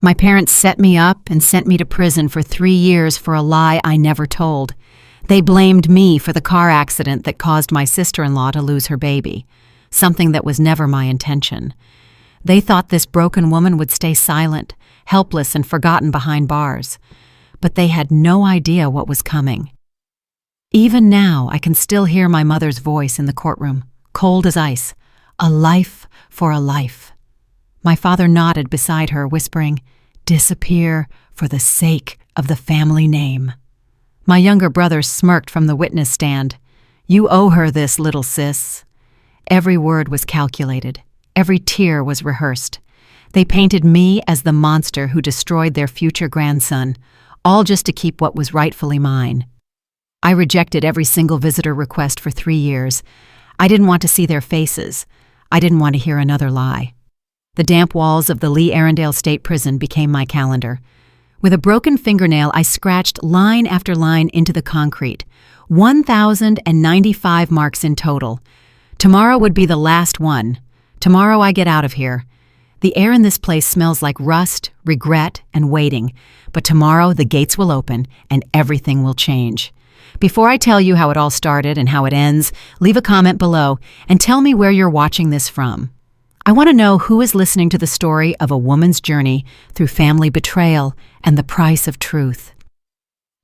My parents set me up and sent me to prison for 3 years for a lie I never told. They blamed me for the car accident that caused my sister-in-law to lose her baby, something that was never my intention. They thought this broken woman would stay silent, helpless and forgotten behind bars. But they had no idea what was coming. Even now, I can still hear my mother's voice in the courtroom, cold as ice. A life for a life. My father nodded beside her, whispering, "Disappear for the sake of the family name." My younger brother smirked from the witness stand. "You owe her this, little sis." Every word was calculated. Every tear was rehearsed. They painted me as the monster who destroyed their future grandson, all just to keep what was rightfully mine. I rejected every single visitor request for 3 years. I didn't want to see their faces. I didn't want to hear another lie. The damp walls of the Lee Arrendale State Prison became my calendar. With a broken fingernail, I scratched line after line into the concrete. 1,095 marks in total. Tomorrow would be the last one. Tomorrow I get out of here. The air in this place smells like rust, regret, and waiting. But tomorrow the gates will open and everything will change. Before I tell you how it all started and how it ends, leave a comment below and tell me where you're watching this from. I want to know who is listening to the story of a woman's journey through family betrayal and the price of truth.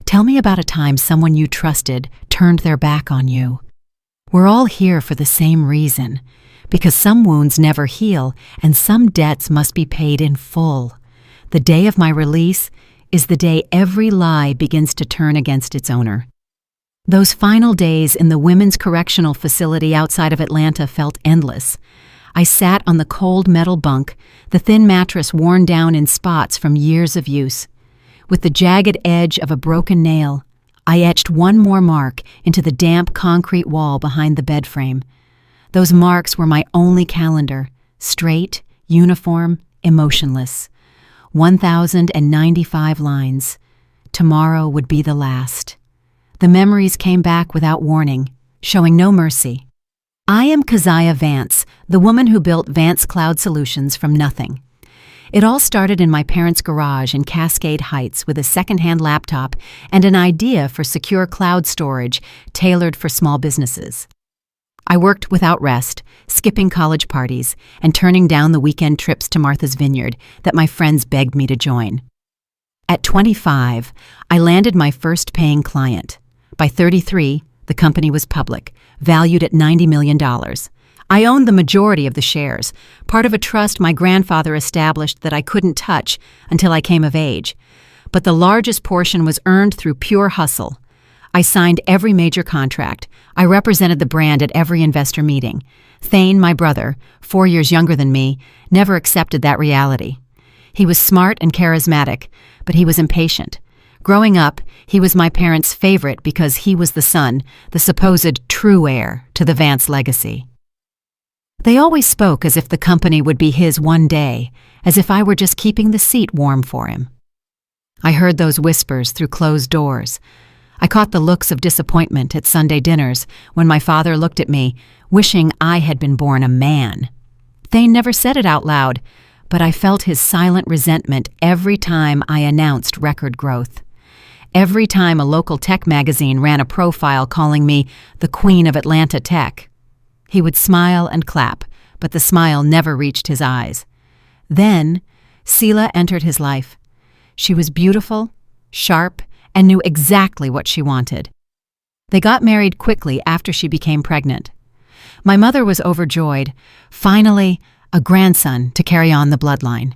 Tell me about a time someone you trusted turned their back on you. We're all here for the same reason, because some wounds never heal and some debts must be paid in full. The day of my release is the day every lie begins to turn against its owner. Those final days in the women's correctional facility outside of Atlanta felt endless. I sat on the cold metal bunk, the thin mattress worn down in spots from years of use. With the jagged edge of a broken nail, I etched one more mark into the damp concrete wall behind the bed frame. Those marks were my only calendar, straight, uniform, emotionless. 1,095 lines. Tomorrow would be the last. The memories came back without warning, showing no mercy. I am Keziah Vance, the woman who built Vance Cloud Solutions from nothing. It all started in my parents' garage in Cascade Heights with a second-hand laptop and an idea for secure cloud storage tailored for small businesses. I worked without rest, skipping college parties and turning down the weekend trips to Martha's Vineyard that my friends begged me to join. At 25, I landed my first paying client. By 33, the company was public, valued at $90 million. I owned the majority of the shares, part of a trust my grandfather established that I couldn't touch until I came of age. But the largest portion was earned through pure hustle. I signed every major contract. I represented the brand at every investor meeting. Thane, my brother, 4 years younger than me, never accepted that reality. He was smart and charismatic, but he was impatient. Growing up, he was my parents' favorite because he was the son, the supposed true heir to the Vance legacy. They always spoke as if the company would be his one day, as if I were just keeping the seat warm for him. I heard those whispers through closed doors. I caught the looks of disappointment at Sunday dinners when my father looked at me, wishing I had been born a man. Thane never said it out loud, but I felt his silent resentment every time I announced record growth. Every time a local tech magazine ran a profile calling me the Queen of Atlanta Tech. He would smile and clap, but the smile never reached his eyes. Then, Selah entered his life. She was beautiful, sharp, and knew exactly what she wanted. They got married quickly after she became pregnant. My mother was overjoyed. Finally, a grandson to carry on the bloodline.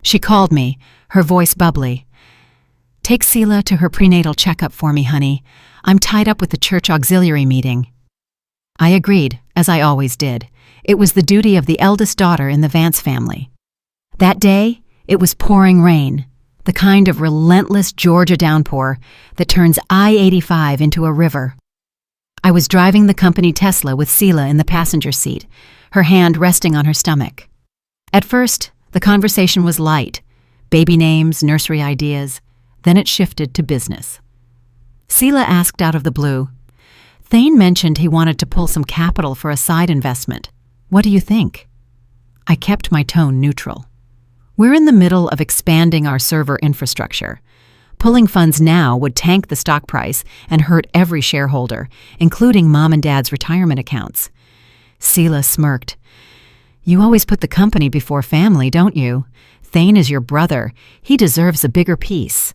She called me, her voice bubbly. "Take Selah to her prenatal checkup for me, honey. I'm tied up with the church auxiliary meeting." I agreed, as I always did. It was the duty of the eldest daughter in the Vance family. That day, it was pouring rain, the kind of relentless Georgia downpour that turns I-85 into a river. I was driving the company Tesla with Selah in the passenger seat, her hand resting on her stomach. At first, the conversation was light, baby names, nursery ideas. Then it shifted to business. Selah asked out of the blue, "Thane mentioned he wanted to pull some capital for a side investment. What do you think?" I kept my tone neutral. We're in the middle of expanding our server infrastructure. Pulling funds now would tank the stock price and hurt every shareholder, including Mom and Dad's retirement accounts. Sela smirked. You always put the company before family, don't you? Thane is your brother. He deserves a bigger piece.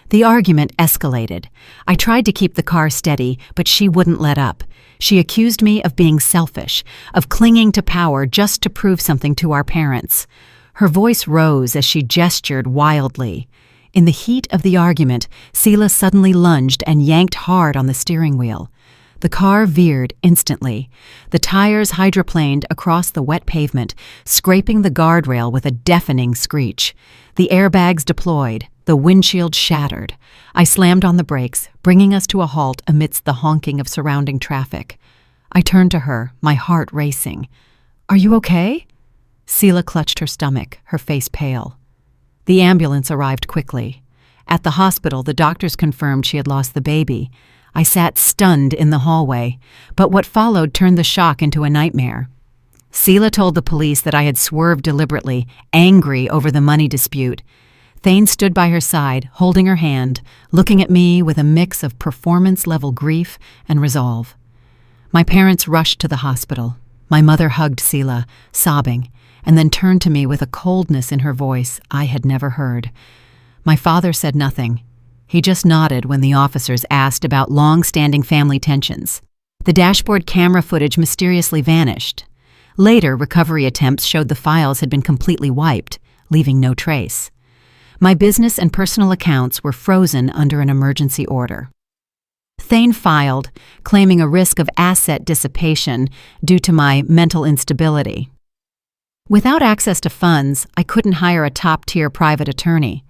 The argument escalated. I tried to keep the car steady, but she wouldn't let up. She accused me of being selfish, of clinging to power just to prove something to our parents. Her voice rose as she gestured wildly. In the heat of the argument, Sela suddenly lunged and yanked hard on the steering wheel. The car veered instantly. The tires hydroplaned across the wet pavement, scraping the guardrail with a deafening screech. The airbags deployed. The windshield shattered. I slammed on the brakes, bringing us to a halt amidst the honking of surrounding traffic. I turned to her, my heart racing. Are you okay? Sela clutched her stomach, her face pale. The ambulance arrived quickly. At the hospital, the doctors confirmed she had lost the baby. I sat stunned in the hallway, but what followed turned the shock into a nightmare. Sela told the police that I had swerved deliberately, angry over the money dispute. Thane stood by her side, holding her hand, looking at me with a mix of performance-level grief and resolve. My parents rushed to the hospital. My mother hugged Sela, sobbing, and then turned to me with a coldness in her voice I had never heard. My father said nothing. He just nodded when the officers asked about long-standing family tensions. The dashboard camera footage mysteriously vanished. Later, recovery attempts showed the files had been completely wiped, leaving no trace. My business and personal accounts were frozen under an emergency order. Thane filed, claiming a risk of asset dissipation due to my mental instability. Without access to funds, I couldn't hire a top-tier private attorney.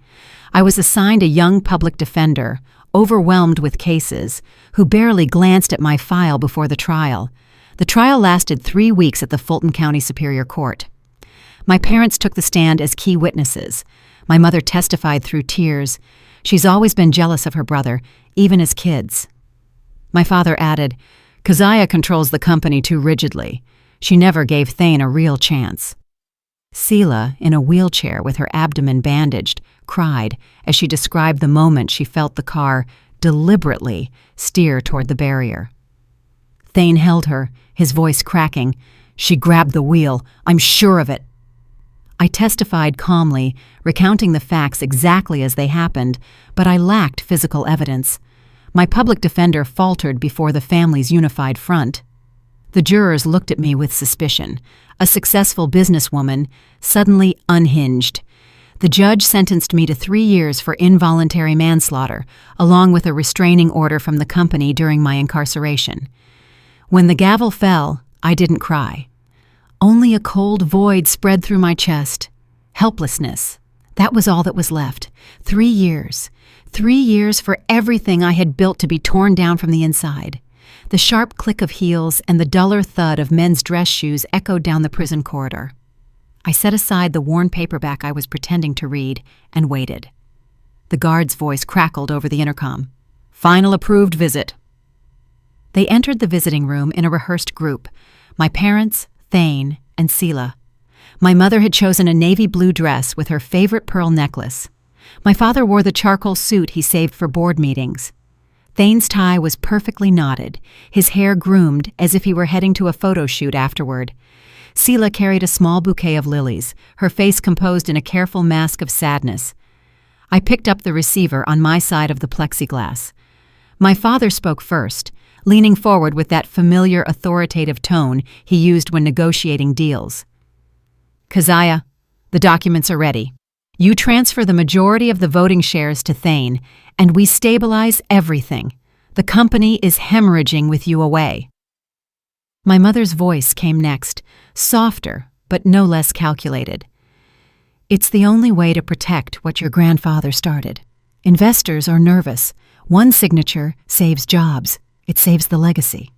I was assigned a young public defender, overwhelmed with cases, who barely glanced at my file before the trial. The trial lasted 3 weeks at the Fulton County Superior Court. My parents took the stand as key witnesses. My mother testified through tears. She's always been jealous of her brother, even as kids. My father added, Keziah controls the company too rigidly. She never gave Thane a real chance. Sela, in a wheelchair with her abdomen bandaged, cried as she described the moment she felt the car deliberately steer toward the barrier. Thane held her, his voice cracking. She grabbed the wheel. I'm sure of it. I testified calmly, recounting the facts exactly as they happened, but I lacked physical evidence. My public defender faltered before the family's unified front. The jurors looked at me with suspicion. A successful businesswoman, suddenly unhinged. The judge sentenced me to 3 years for involuntary manslaughter, along with a restraining order from the company during my incarceration. When the gavel fell, I didn't cry. Only a cold void spread through my chest. Helplessness. That was all that was left. 3 years. 3 years for everything I had built to be torn down from the inside. The sharp click of heels and the duller thud of men's dress shoes echoed down the prison corridor. I set aside the worn paperback I was pretending to read and waited. The guard's voice crackled over the intercom. Final approved visit. They entered the visiting room in a rehearsed group. My parents, Thane, and Sela. My mother had chosen a navy blue dress with her favorite pearl necklace. My father wore the charcoal suit he saved for board meetings. Thane's tie was perfectly knotted, his hair groomed as if he were heading to a photo shoot afterward. Sela carried a small bouquet of lilies, her face composed in a careful mask of sadness. I picked up the receiver on my side of the plexiglass. My father spoke first, leaning forward with that familiar authoritative tone he used when negotiating deals. Keziah, the documents are ready. You transfer the majority of the voting shares to Thane, and we stabilize everything. The company is hemorrhaging with you away. My mother's voice came next, softer, but no less calculated. It's the only way to protect what your grandfather started. Investors are nervous. One signature saves jobs. It saves the legacy.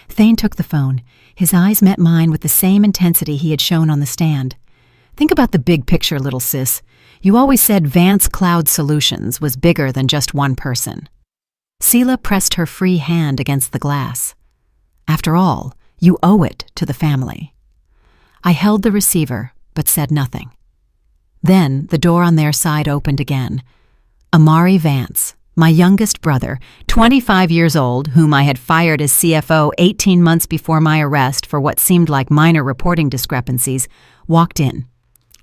Thane took the phone. His eyes met mine with the same intensity he had shown on the stand. Think about the big picture, little sis. You always said Vance Cloud Solutions was bigger than just one person. Sela pressed her free hand against the glass. After all, you owe it to the family. I held the receiver, but said nothing. Then the door on their side opened again. Amari Vance, my youngest brother, 25 years old, whom I had fired as CFO 18 months before my arrest for what seemed like minor reporting discrepancies, walked in.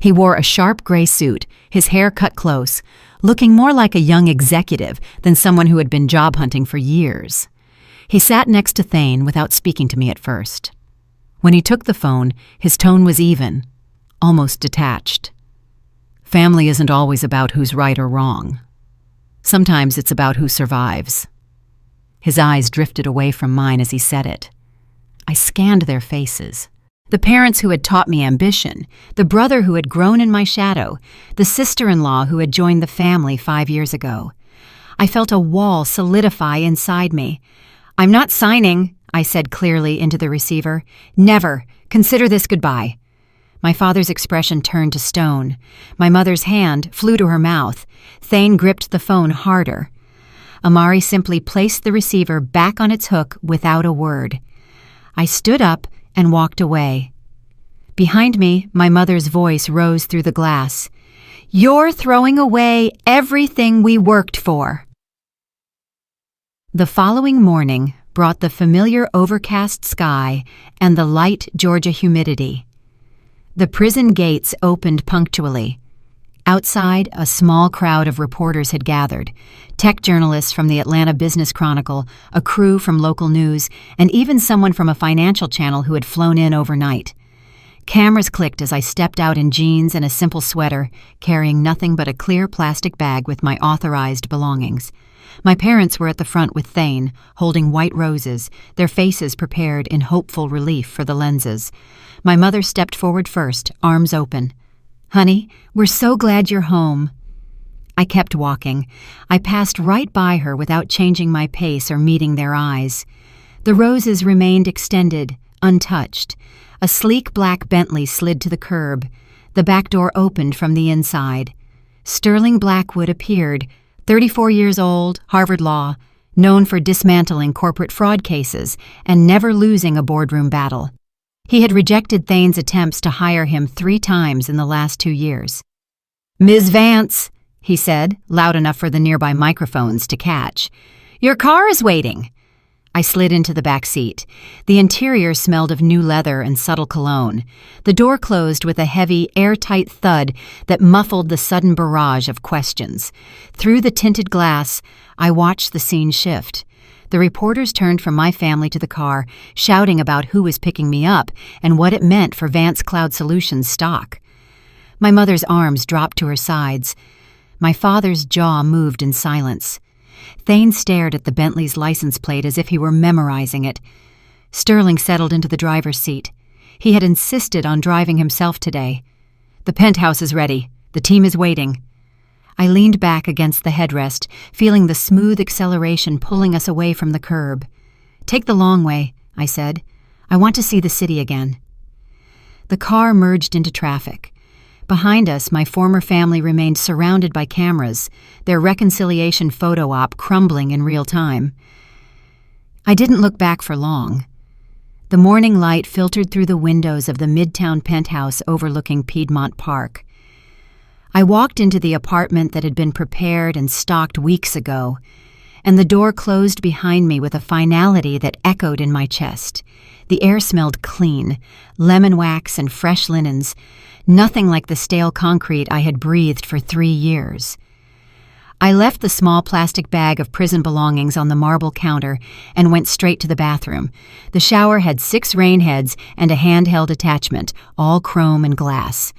He wore a sharp gray suit, his hair cut close, looking more like a young executive than someone who had been job hunting for years. He sat next to Thane without speaking to me at first. When he took the phone, his tone was even, almost detached. Family isn't always about who's right or wrong. Sometimes it's about who survives. His eyes drifted away from mine as he said it. I scanned their faces. The parents who had taught me ambition, the brother who had grown in my shadow, the sister-in-law who had joined the family 5 years ago. I felt a wall solidify inside me. "I'm not signing," I said clearly into the receiver. "Never. Consider this goodbye." My father's expression turned to stone. My mother's hand flew to her mouth. Thane gripped the phone harder. Amari simply placed the receiver back on its hook without a word. I stood up and walked away. Behind me, my mother's voice rose through the glass. "You're throwing away everything we worked for." The following morning brought the familiar overcast sky and the light Georgia humidity. The prison gates opened punctually. Outside, a small crowd of reporters had gathered, tech journalists from the Atlanta Business Chronicle, a crew from local news, and even someone from a financial channel who had flown in overnight. Cameras clicked as I stepped out in jeans and a simple sweater, carrying nothing but a clear plastic bag with my authorized belongings. My parents were at the front with Thane, holding white roses, their faces prepared in hopeful relief for the lenses. My mother stepped forward first, arms open. "Honey, we're so glad you're home." I kept walking. I passed right by her without changing my pace or meeting their eyes. The roses remained extended, untouched. A sleek black Bentley slid to the curb. The back door opened from the inside. Sterling Blackwood appeared, 34 years old, Harvard Law, known for dismantling corporate fraud cases and never losing a boardroom battle. He had rejected Thane's attempts to hire him 3 times in the last 2 years. "Ms. Vance," he said, loud enough for the nearby microphones to catch. "Your car is waiting." I slid into the back seat. The interior smelled of new leather and subtle cologne. The door closed with a heavy, airtight thud that muffled the sudden barrage of questions. Through the tinted glass, I watched the scene shift. The reporters turned from my family to the car, shouting about who was picking me up and what it meant for Vance Cloud Solutions stock. My mother's arms dropped to her sides. My father's jaw moved in silence. Thane stared at the Bentley's license plate as if he were memorizing it. Sterling settled into the driver's seat. He had insisted on driving himself today. "The penthouse is ready. The team is waiting." I leaned back against the headrest, feeling the smooth acceleration pulling us away from the curb. "Take the long way," I said. "I want to see the city again." The car merged into traffic. Behind us, my former family remained surrounded by cameras, their reconciliation photo op crumbling in real time. I didn't look back for long. The morning light filtered through the windows of the Midtown penthouse overlooking Piedmont Park. I walked into the apartment that had been prepared and stocked weeks ago, and the door closed behind me with a finality that echoed in my chest. The air smelled clean, lemon wax and fresh linens, nothing like the stale concrete I had breathed for 3 years. I left the small plastic bag of prison belongings on the marble counter and went straight to the bathroom. The shower had 6 rain heads and a handheld attachment, all chrome and glass.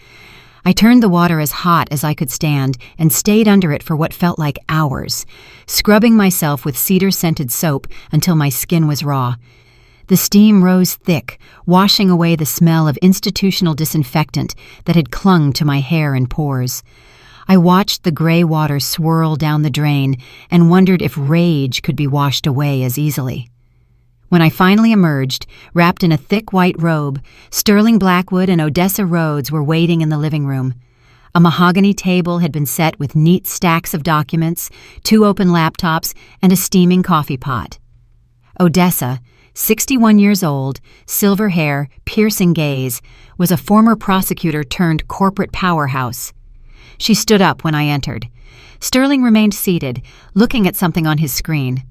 I turned the water as hot as I could stand and stayed under it for what felt like hours, scrubbing myself with cedar-scented soap until my skin was raw. The steam rose thick, washing away the smell of institutional disinfectant that had clung to my hair and pores. I watched the gray water swirl down the drain and wondered if rage could be washed away as easily. When I finally emerged, wrapped in a thick white robe, Sterling Blackwood and Odessa Rhodes were waiting in the living room. A mahogany table had been set with neat stacks of documents, 2 open laptops, and a steaming coffee pot. Odessa, 61 years old, silver hair, piercing gaze, was a former prosecutor turned corporate powerhouse. She stood up when I entered. Sterling remained seated, looking at something on his screen.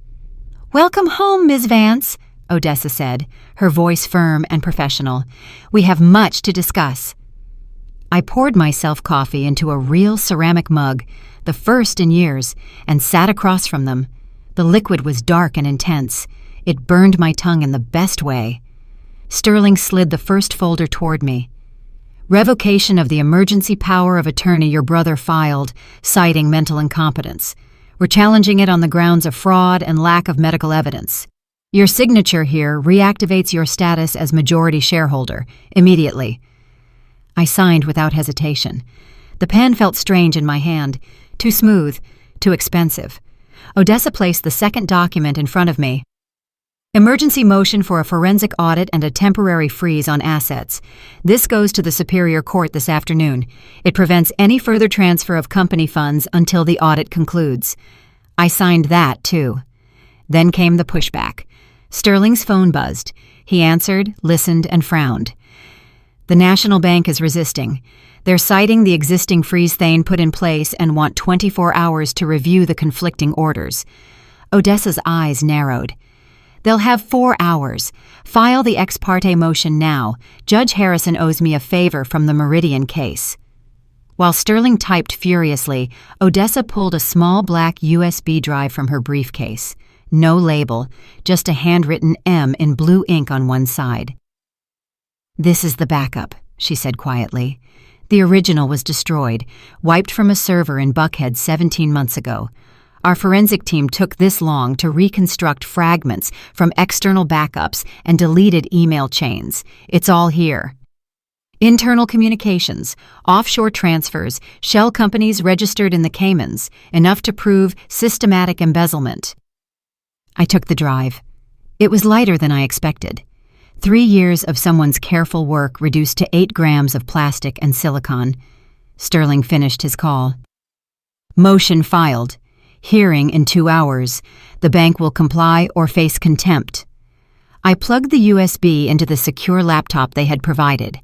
"Welcome home, Ms. Vance," Odessa said, her voice firm and professional. "We have much to discuss." I poured myself coffee into a real ceramic mug, the first in years, and sat across from them. The liquid was dark and intense. It burned my tongue in the best way. Sterling slid the first folder toward me. "Revocation of the emergency power of attorney your brother filed, citing mental incompetence. We're challenging it on the grounds of fraud and lack of medical evidence. Your signature here reactivates your status as majority shareholder, immediately." I signed without hesitation. The pen felt strange in my hand, too smooth, too expensive. Odessa placed the second document in front of me. "Emergency motion for a forensic audit and a temporary freeze on assets. This goes to the Superior Court this afternoon. It prevents any further transfer of company funds until the audit concludes." I signed that, too. Then came the pushback. Sterling's phone buzzed. He answered, listened, and frowned. "The National Bank is resisting. They're citing the existing freeze Thane put in place and want 24 hours to review the conflicting orders." Odessa's eyes narrowed. "They'll have 4 hours. File the ex parte motion now. Judge Harrison owes me a favor from the Meridian case." While Sterling typed furiously, Odessa pulled a small black USB drive from her briefcase. No label, just a handwritten M in blue ink on one side. "This is the backup," she said quietly. "The original was destroyed, wiped from a server in Buckhead 17 months ago. Our forensic team took this long to reconstruct fragments from external backups and deleted email chains. It's all here. Internal communications, offshore transfers, shell companies registered in the Caymans, enough to prove systematic embezzlement." I took the drive. It was lighter than I expected. 3 years of someone's careful work reduced to 8 grams of plastic and silicon. Sterling finished his call. "Motion filed. Hearing in 2 hours. The bank will comply or face contempt." I plugged the USB into the secure laptop they had provided.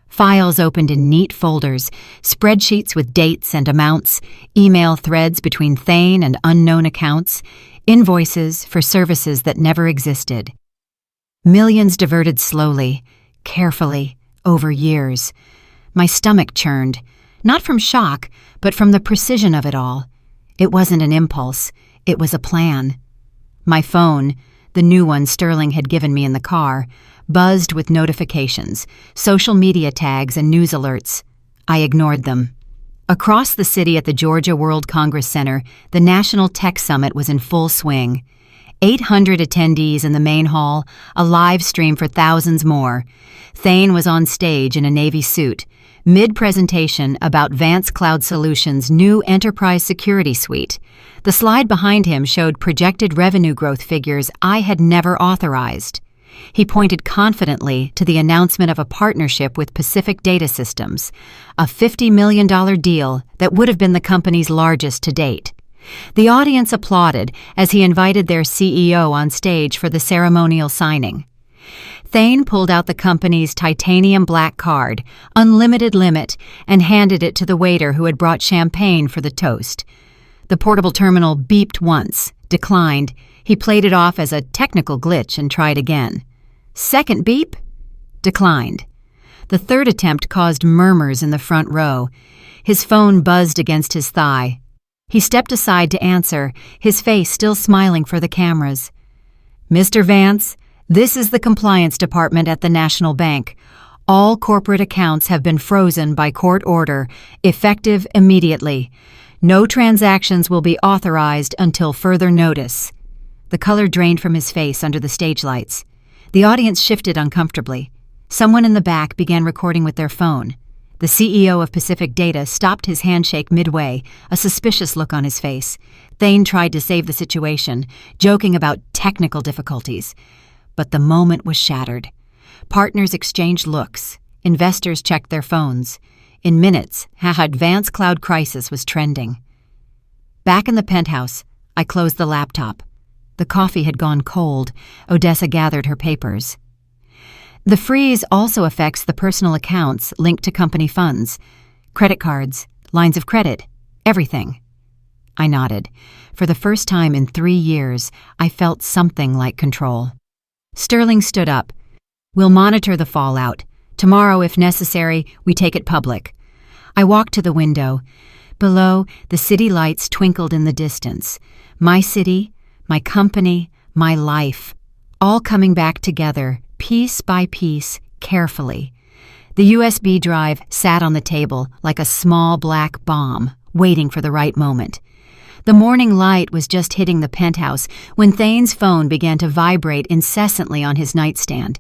Files opened in neat folders, spreadsheets with dates and amounts, email threads between Thane and unknown accounts, invoices for services that never existed. Millions diverted slowly, carefully, over years. My stomach churned, not from shock, but from the precision of it all. It wasn't an impulse, it was a plan. My phone, the new one Sterling had given me in the car, buzzed with notifications, social media tags and news alerts. I ignored them. Across the city at the Georgia World Congress Center, the National Tech Summit was in full swing. 800 attendees in the main hall, a live stream for thousands more. Thane was on stage in a Navy suit, mid-presentation about Vance Cloud Solutions' new enterprise security suite. The slide behind him showed projected revenue growth figures I had never authorized. He pointed confidently to the announcement of a partnership with Pacific Data Systems, a $50 million deal that would have been the company's largest to date. The audience applauded as he invited their CEO on stage for the ceremonial signing. Thane pulled out the company's titanium black card, unlimited limit, and handed it to the waiter who had brought champagne for the toast. The portable terminal beeped once, declined. He played it off as a technical glitch and tried again. Second beep? Declined. The third attempt caused murmurs in the front row. His phone buzzed against his thigh. He stepped aside to answer, his face still smiling for the cameras. "Mr. Vance, this is the compliance department at the National Bank. All corporate accounts have been frozen by court order, effective immediately. No transactions will be authorized until further notice." The color drained from his face under the stage lights. The audience shifted uncomfortably. Someone in the back began recording with their phone. The CEO of Pacific Data stopped his handshake midway, a suspicious look on his face. Thane tried to save the situation, joking about technical difficulties. But the moment was shattered. Partners exchanged looks. Investors checked their phones. In minutes, Vance Cloud crisis was trending. Back in the penthouse, I closed the laptop. The coffee had gone cold. Odessa gathered her papers. The freeze also affects the personal accounts linked to company funds. Credit cards, lines of credit, everything. I nodded. For the first time in 3 years, I felt something like control. Sterling stood up. We'll monitor the fallout. Tomorrow, if necessary, we take it public. I walked to the window. Below, the city lights twinkled in the distance. My city, my company, my life, all coming back together, piece by piece, carefully. The USB drive sat on the table like a small black bomb, waiting for the right moment. The morning light was just hitting the penthouse when Thane's phone began to vibrate incessantly on his nightstand.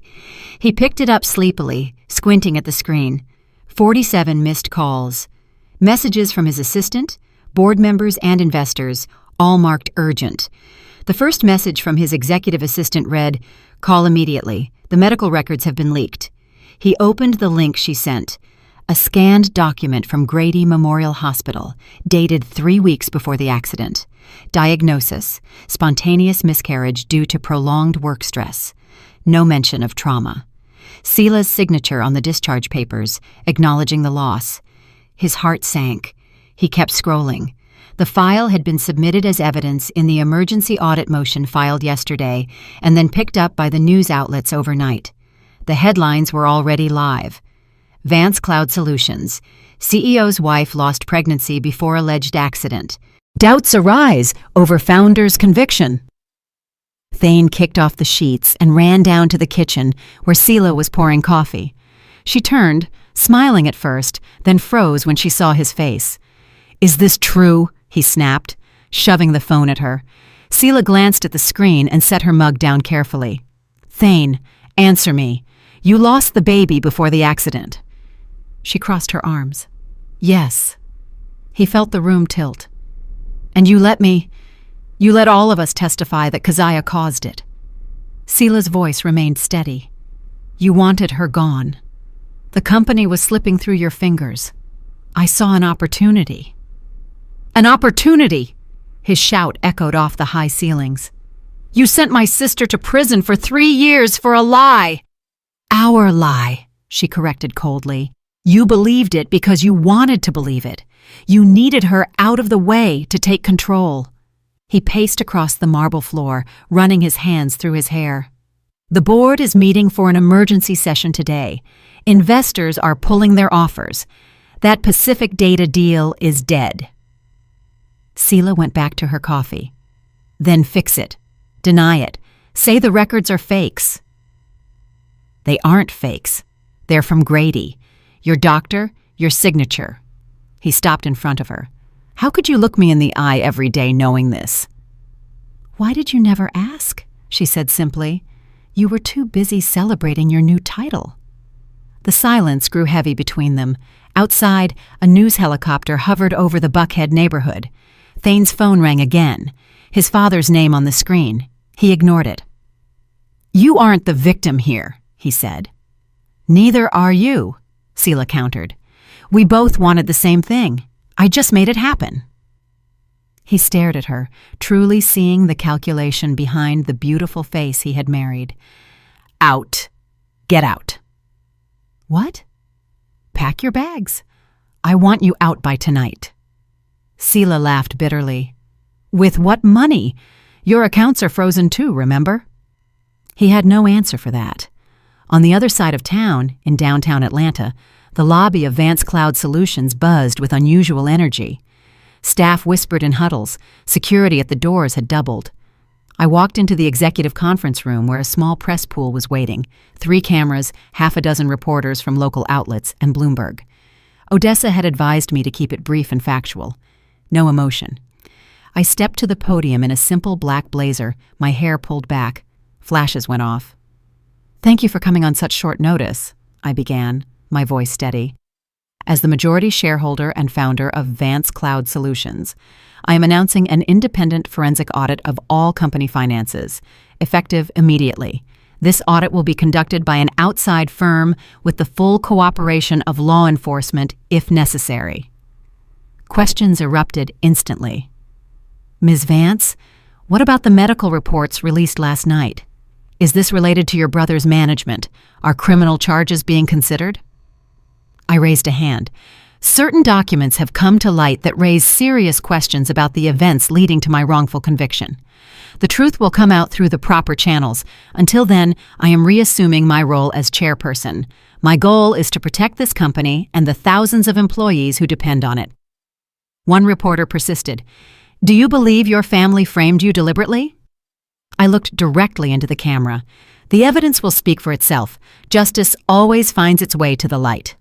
He picked it up sleepily, squinting at the screen. 47 missed calls. Messages from his assistant, board members, and investors, all marked urgent. The first message from his executive assistant read, "Call immediately. The medical records have been leaked." He opened the link she sent. A scanned document from Grady Memorial Hospital, dated 3 weeks before the accident. Diagnosis: spontaneous miscarriage due to prolonged work stress. No mention of trauma. Sela's signature on the discharge papers, acknowledging the loss. His heart sank. He kept scrolling. The file had been submitted as evidence in the emergency audit motion filed yesterday and then picked up by the news outlets overnight. The headlines were already live. Vance Cloud Solutions. CEO's wife lost pregnancy before alleged accident. Doubts arise over founder's conviction. Thane kicked off the sheets and ran down to the kitchen where Sela was pouring coffee. She turned, smiling at first, then froze when she saw his face. "Is this true?" he snapped, shoving the phone at her. Sela glanced at the screen and set her mug down carefully. "Thane, answer me. You lost the baby before the accident." She crossed her arms. "Yes." He felt the room tilt. "And you let all of us testify that Keziah caused it." Sela's voice remained steady. "You wanted her gone. The company was slipping through your fingers. I saw an opportunity." "An opportunity!" His shout echoed off the high ceilings. "You sent my sister to prison for 3 years for a lie!" "Our lie," she corrected coldly. "You believed it because you wanted to believe it. You needed her out of the way to take control." He paced across the marble floor, running his hands through his hair. "The board is meeting for an emergency session today. Investors are pulling their offers. That Pacific Data deal is dead." Sela went back to her coffee. "Then fix it. Deny it. Say the records are fakes." "They aren't fakes. They're from Grady. Your doctor, your signature." He stopped in front of her. "How could you look me in the eye every day knowing this?" "Why did you never ask?" she said simply. "You were too busy celebrating your new title." The silence grew heavy between them. Outside, a news helicopter hovered over the Buckhead neighborhood. Thane's phone rang again. His father's name on the screen. He ignored it. "You aren't the victim here," he said. "Neither are you," Sela countered. "We both wanted the same thing. I just made it happen." He stared at her, truly seeing the calculation behind the beautiful face he had married. "Out. Get out." "What?" "Pack your bags. I want you out by tonight." Sela laughed bitterly. "With what money? Your accounts are frozen too, remember?" He had no answer for that. On the other side of town, in downtown Atlanta, the lobby of Vance Cloud Solutions buzzed with unusual energy. Staff whispered in huddles. Security at the doors had doubled. I walked into the executive conference room where a small press pool was waiting, 3 cameras, half a dozen reporters from local outlets, and Bloomberg. Odessa had advised me to keep it brief and factual. No emotion. I stepped to the podium in a simple black blazer, my hair pulled back. Flashes went off. "Thank you for coming on such short notice," I began, my voice steady. "As the majority shareholder and founder of Vance Cloud Solutions, I am announcing an independent forensic audit of all company finances, effective immediately. This audit will be conducted by an outside firm with the full cooperation of law enforcement if necessary." Questions erupted instantly. "Ms. Vance, what about the medical reports released last night? Is this related to your brother's management? Are criminal charges being considered?" I raised a hand. Certain documents have come to light that raise serious questions about the events leading to my wrongful conviction. The truth will come out through the proper channels. Until then, I am reassuming my role as chairperson. My goal is to protect this company and the thousands of employees who depend on it. One reporter persisted. Do you believe your family framed you deliberately? I looked directly into the camera. The evidence will speak for itself. Justice always finds its way to the light.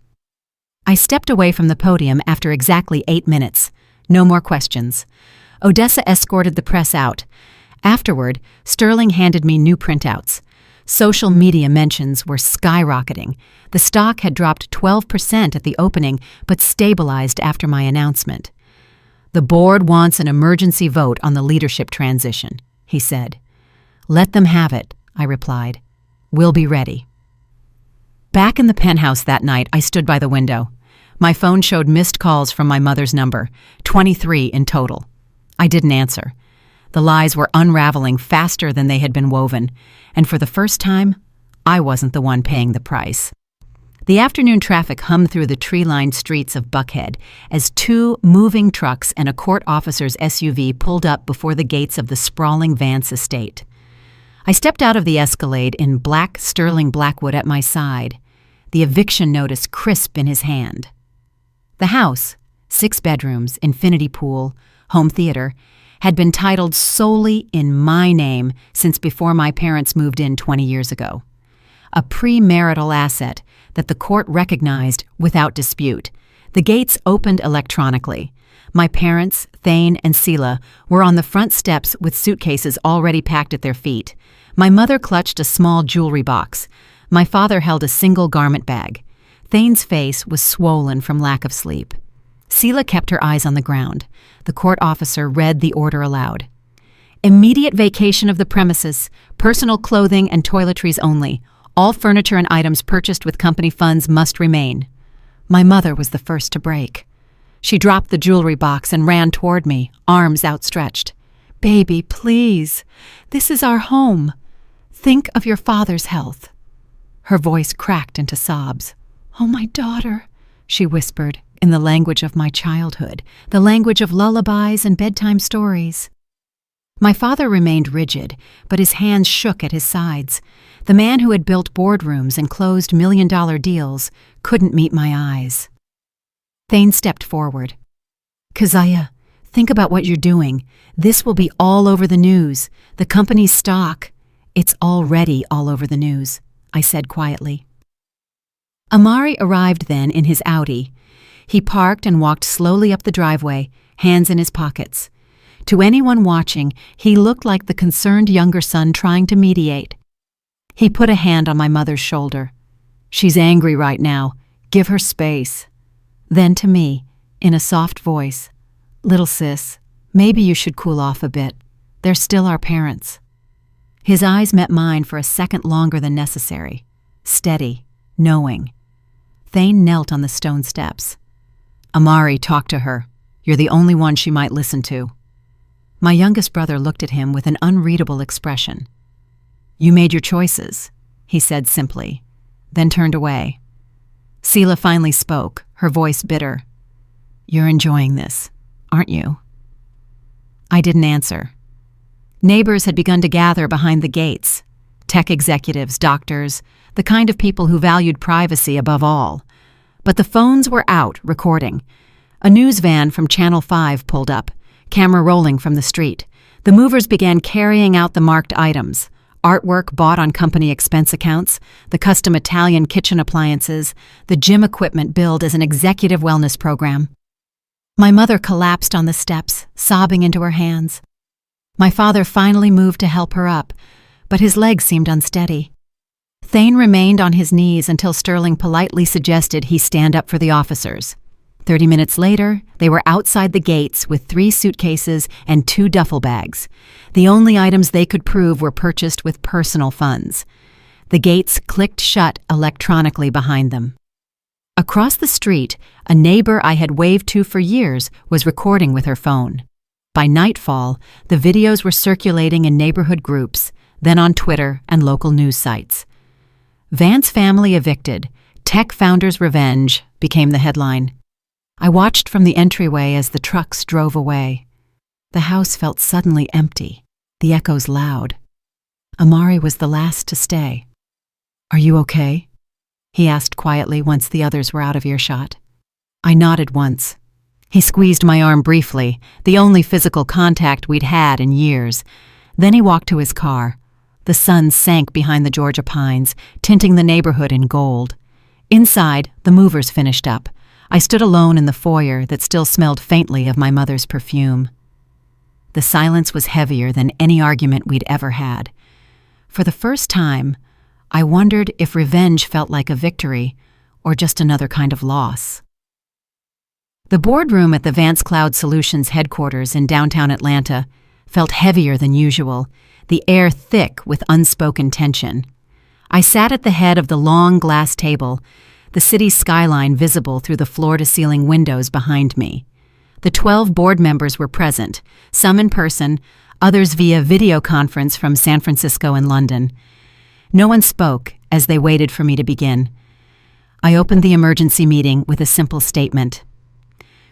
I stepped away from the podium after exactly 8 minutes. No more questions. Odessa escorted the press out. Afterward, Sterling handed me new printouts. Social media mentions were skyrocketing. The stock had dropped 12% at the opening, but stabilized after my announcement. The board wants an emergency vote on the leadership transition, he said. Let them have it, I replied. We'll be ready. Back in the penthouse that night, I stood by the window. My phone showed missed calls from my mother's number, 23 in total. I didn't answer. The lies were unraveling faster than they had been woven, and for the first time, I wasn't the one paying the price. The afternoon traffic hummed through the tree-lined streets of Buckhead as 2 moving trucks and a court officer's SUV pulled up before the gates of the sprawling Vance estate. I stepped out of the Escalade in black Sterling Blackwood at my side, the eviction notice crisp in his hand. The house, 6 bedrooms, infinity pool, home theater, had been titled solely in my name since before my parents moved in 20 years ago. A premarital asset that the court recognized without dispute. The gates opened electronically. My parents, Thane and Sela, were on the front steps with suitcases already packed at their feet. My mother clutched a small jewelry box. My father held a single garment bag. Thane's face was swollen from lack of sleep. Sela kept her eyes on the ground. The court officer read the order aloud. Immediate vacation of the premises, personal clothing and toiletries only. All furniture and items purchased with company funds must remain. My mother was the first to break. She dropped the jewelry box and ran toward me, arms outstretched. Baby, please. This is our home. Think of your father's health. Her voice cracked into sobs. Oh, my daughter, she whispered, in the language of my childhood, the language of lullabies and bedtime stories. My father remained rigid, but his hands shook at his sides. The man who had built boardrooms and closed million-dollar deals couldn't meet my eyes. Thane stepped forward. Keziah, think about what you're doing. This will be all over the news. The company's stock. It's already all over the news, I said quietly. Amari arrived then in his Audi. He parked and walked slowly up the driveway, hands in his pockets. To anyone watching, he looked like the concerned younger son trying to mediate. He put a hand on my mother's shoulder. She's angry right now. Give her space. Then to me, in a soft voice, Little sis, maybe you should cool off a bit. They're still our parents. His eyes met mine for a second longer than necessary. Steady, knowing. Thane knelt on the stone steps. Amari, talk to her. You're the only one she might listen to. My youngest brother looked at him with an unreadable expression. You made your choices, he said simply, then turned away. Sela finally spoke, her voice bitter. You're enjoying this, aren't you? I didn't answer. Neighbors had begun to gather behind the gates. Tech executives, doctors, the kind of people who valued privacy above all. But the phones were out, recording. A news van from Channel 5 pulled up, camera rolling from the street. The movers began carrying out the marked items. Artwork bought on company expense accounts, the custom Italian kitchen appliances, the gym equipment billed as an executive wellness program. My mother collapsed on the steps, sobbing into her hands. My father finally moved to help her up, but his legs seemed unsteady. Thane remained on his knees until Sterling politely suggested he stand up for the officers. 30 minutes later, they were outside the gates with 3 suitcases and 2 duffel bags. The only items they could prove were purchased with personal funds. The gates clicked shut electronically behind them. Across the street, a neighbor I had waved to for years was recording with her phone. By nightfall, the videos were circulating in neighborhood groups, then on Twitter and local news sites. Vance family evicted, tech founders' revenge became the headline. I watched from the entryway as the trucks drove away. The house felt suddenly empty, the echoes loud. Amari was the last to stay. "Are you okay?" he asked quietly once the others were out of earshot. I nodded once. He squeezed my arm briefly, the only physical contact we'd had in years. Then he walked to his car. The sun sank behind the Georgia pines, tinting the neighborhood in gold. Inside, the movers finished up. I stood alone in the foyer that still smelled faintly of my mother's perfume. The silence was heavier than any argument we'd ever had. For the first time, I wondered if revenge felt like a victory or just another kind of loss. The boardroom at the Vance Cloud Solutions headquarters in downtown Atlanta felt heavier than usual, the air thick with unspoken tension. I sat at the head of the long glass table, the city's skyline visible through the floor-to-ceiling windows behind me. The 12 board members were present, some in person, others via video conference from San Francisco and London. No one spoke as they waited for me to begin. I opened the emergency meeting with a simple statement.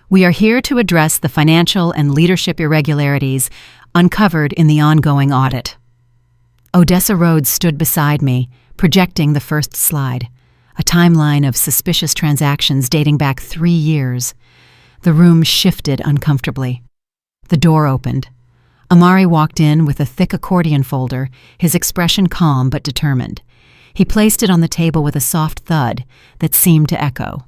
We are here to address the financial and leadership irregularities uncovered in the ongoing audit. Odessa Rhodes stood beside me, projecting the first slide, a timeline of suspicious transactions dating back 3 years. The room shifted uncomfortably. The door opened. Amari walked in with a thick accordion folder, his expression calm but determined. He placed it on the table with a soft thud that seemed to echo.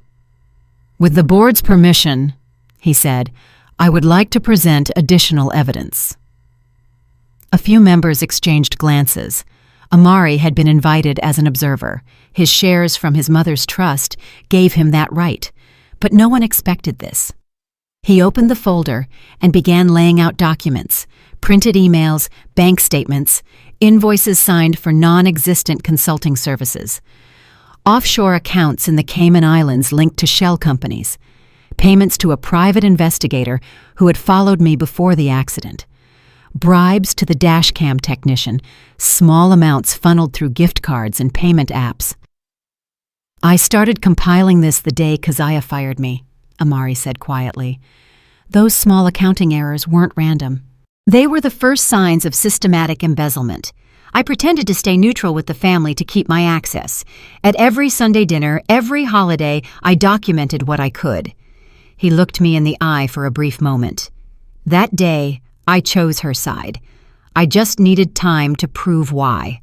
"With the board's permission," he said, "I would like to present additional evidence." A few members exchanged glances. Amari had been invited as an observer. His shares from his mother's trust gave him that right, but no one expected this. He opened the folder and began laying out documents, printed emails, bank statements, invoices signed for non-existent consulting services, offshore accounts in the Cayman Islands linked to shell companies, payments to a private investigator who had followed me before the accident, bribes to the dashcam technician, small amounts funneled through gift cards and payment apps. "I started compiling this the day Keziah fired me," Amari said quietly. "Those small accounting errors weren't random. They were the first signs of systematic embezzlement. I pretended to stay neutral with the family to keep my access. At every Sunday dinner, every holiday, I documented what I could." He looked me in the eye for a brief moment. "That day, I chose her side. I just needed time to prove why."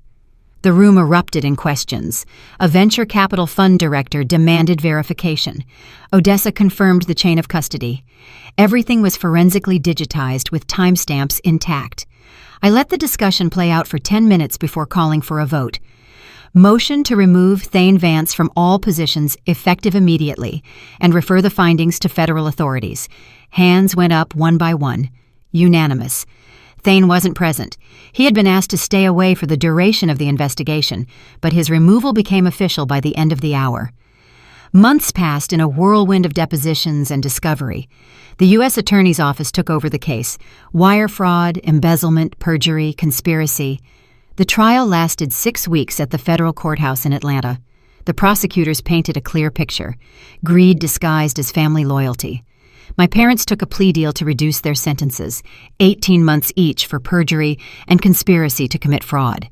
The room erupted in questions. A venture capital fund director demanded verification. Odessa confirmed the chain of custody. Everything was forensically digitized with timestamps intact. I let the discussion play out for 10 minutes before calling for a vote. Motion to remove Thane Vance from all positions effective immediately and refer the findings to federal authorities. Hands went up one by one. Unanimous. Thane wasn't present. He had been asked to stay away for the duration of the investigation, but his removal became official by the end of the hour. Months passed in a whirlwind of depositions and discovery. The U.S. Attorney's Office took over the case. Wire fraud, embezzlement, perjury, conspiracy. The trial lasted 6 weeks at the federal courthouse in Atlanta. The prosecutors painted a clear picture. Greed disguised as family loyalty. My parents took a plea deal to reduce their sentences, 18 months each for perjury and conspiracy to commit fraud.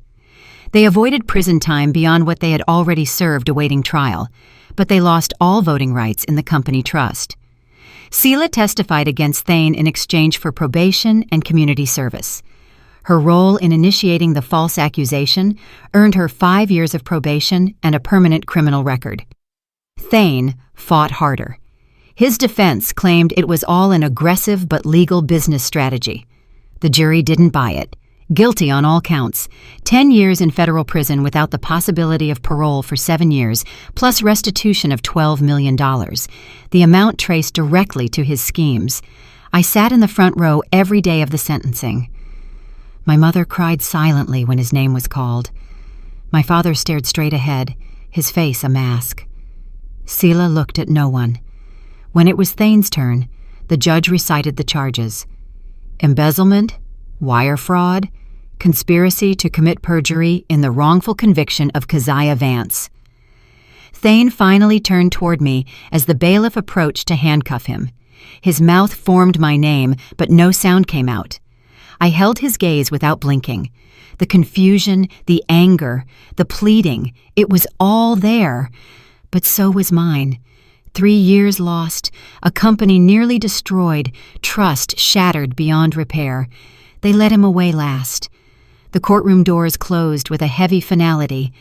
They avoided prison time beyond what they had already served awaiting trial, but they lost all voting rights in the company trust. Sela testified against Thane in exchange for probation and community service. Her role in initiating the false accusation earned her 5 years of probation and a permanent criminal record. Thane fought harder. His defense claimed it was all an aggressive but legal business strategy. The jury didn't buy it. Guilty on all counts. 10 years in federal prison without the possibility of parole for 7 years, plus restitution of $12 million. The amount traced directly to his schemes. I sat in the front row every day of the sentencing. My mother cried silently when his name was called. My father stared straight ahead, his face a mask. Sela looked at no one. When it was Thane's turn, the judge recited the charges. Embezzlement, wire fraud, conspiracy to commit perjury in the wrongful conviction of Keziah Vance. Thane finally turned toward me as the bailiff approached to handcuff him. His mouth formed my name, but no sound came out. I held his gaze without blinking. The confusion, the anger, the pleading, it was all there. But so was mine. 3 years lost, a company nearly destroyed, trust shattered beyond repair. They let him away last. The courtroom doors closed with a heavy finality.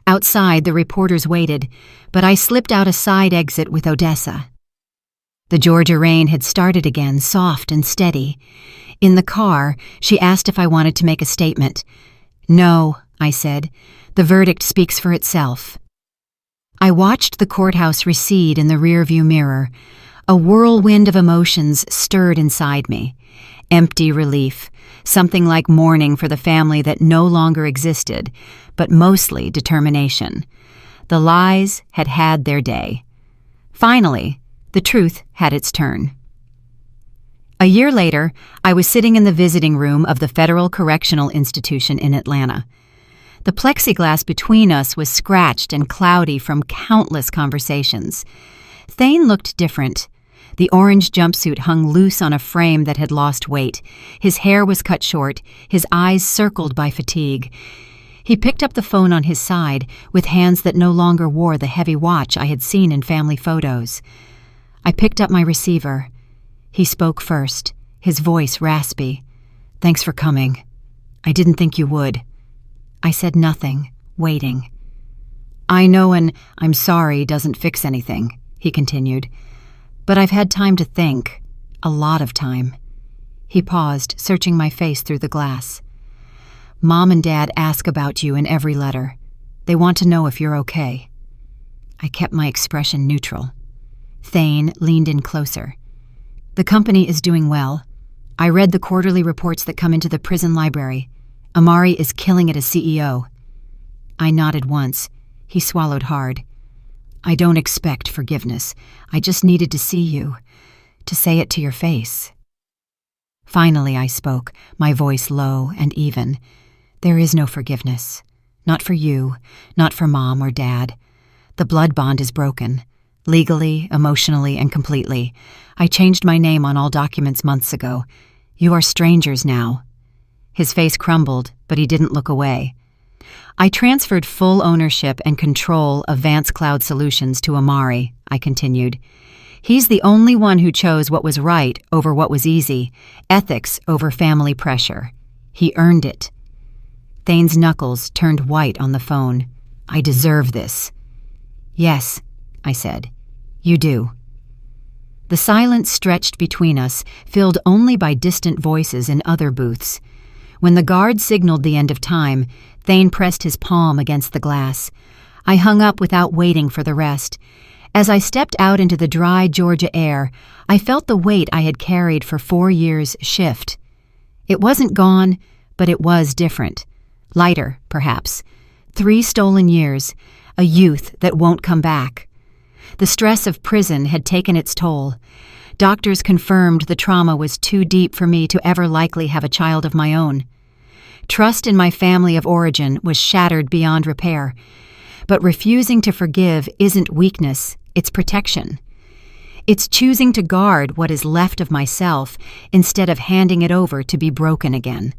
Outside, the reporters waited, but I slipped out a side exit with Odessa. The Georgia rain had started again, soft and steady. In the car, she asked if I wanted to make a statement. "No," I said. "The verdict speaks for itself." I watched the courthouse recede in the rearview mirror. A whirlwind of emotions stirred inside me. Empty relief, something like mourning for the family that no longer existed, but mostly determination. The lies had had their day. Finally, the truth had its turn. A year later, I was sitting in the visiting room of the Federal Correctional Institution in Atlanta. The plexiglass between us was scratched and cloudy from countless conversations. Thane looked different. The orange jumpsuit hung loose on a frame that had lost weight. His hair was cut short, his eyes circled by fatigue. He picked up the phone on his side, with hands that no longer wore the heavy watch I had seen in family photos. I picked up my receiver. He spoke first, his voice raspy. "Thanks for coming. I didn't think you would." I said nothing, waiting. "I know an 'I'm sorry' doesn't fix anything," he continued. "But I've had time to think. A lot of time." He paused, searching my face through the glass. "Mom and Dad ask about you in every letter. They want to know if you're okay." I kept my expression neutral. Thane leaned in closer. "The company is doing well. I read the quarterly reports that come into the prison library. Amari is killing it as CEO." I nodded once. He swallowed hard. "I don't expect forgiveness. I just needed to see you, to say it to your face." Finally I spoke, my voice low and even. "There is no forgiveness. Not for you, not for Mom or Dad. The blood bond is broken. Legally, emotionally, and completely. I changed my name on all documents months ago. You are strangers now." His face crumbled, but he didn't look away. "I transferred full ownership and control of Vance Cloud Solutions to Amari," I continued. "He's the only one who chose what was right over what was easy, ethics over family pressure. He earned it." Thane's knuckles turned white on the phone. "I deserve this." "Yes," I said. "You do." The silence stretched between us, filled only by distant voices in other booths. When the guard signaled the end of time, Thane pressed his palm against the glass. I hung up without waiting for the rest. As I stepped out into the dry Georgia air, I felt the weight I had carried for 4 years shift. It wasn't gone, but it was different. Lighter, perhaps. 3 stolen years, a youth that won't come back. The stress of prison had taken its toll. Doctors confirmed the trauma was too deep for me to ever likely have a child of my own. Trust in my family of origin was shattered beyond repair. But refusing to forgive isn't weakness, it's protection. It's choosing to guard what is left of myself instead of handing it over to be broken again.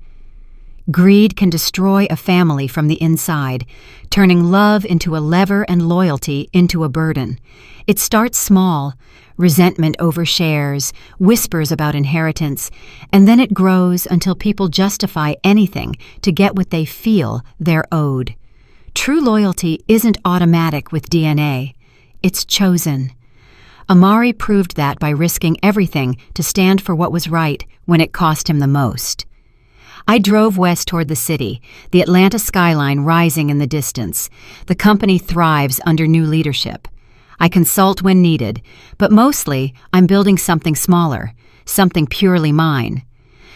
Greed can destroy a family from the inside, turning love into a lever and loyalty into a burden. It starts small, resentment over shares, whispers about inheritance, and then it grows until people justify anything to get what they feel they're owed. True loyalty isn't automatic with DNA. It's chosen. Amari proved that by risking everything to stand for what was right when it cost him the most. I drove west toward the city, the Atlanta skyline rising in the distance. The company thrives under new leadership. I consult when needed, but mostly I'm building something smaller, something purely mine.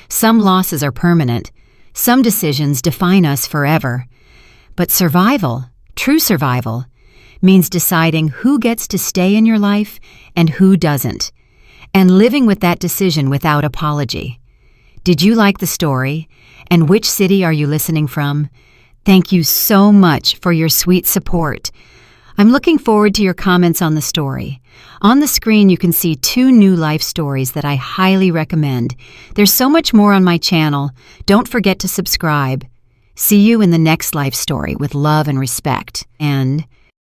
Some losses are permanent. Some decisions define us forever. But survival, true survival, means deciding who gets to stay in your life and who doesn't, and living with that decision without apology. Did you like the story? And which city are you listening from? Thank you so much for your sweet support. I'm looking forward to your comments on the story. On the screen, you can see 2 new life stories that I highly recommend. There's so much more on my channel. Don't forget to subscribe. See you in the next life story with love and respect. And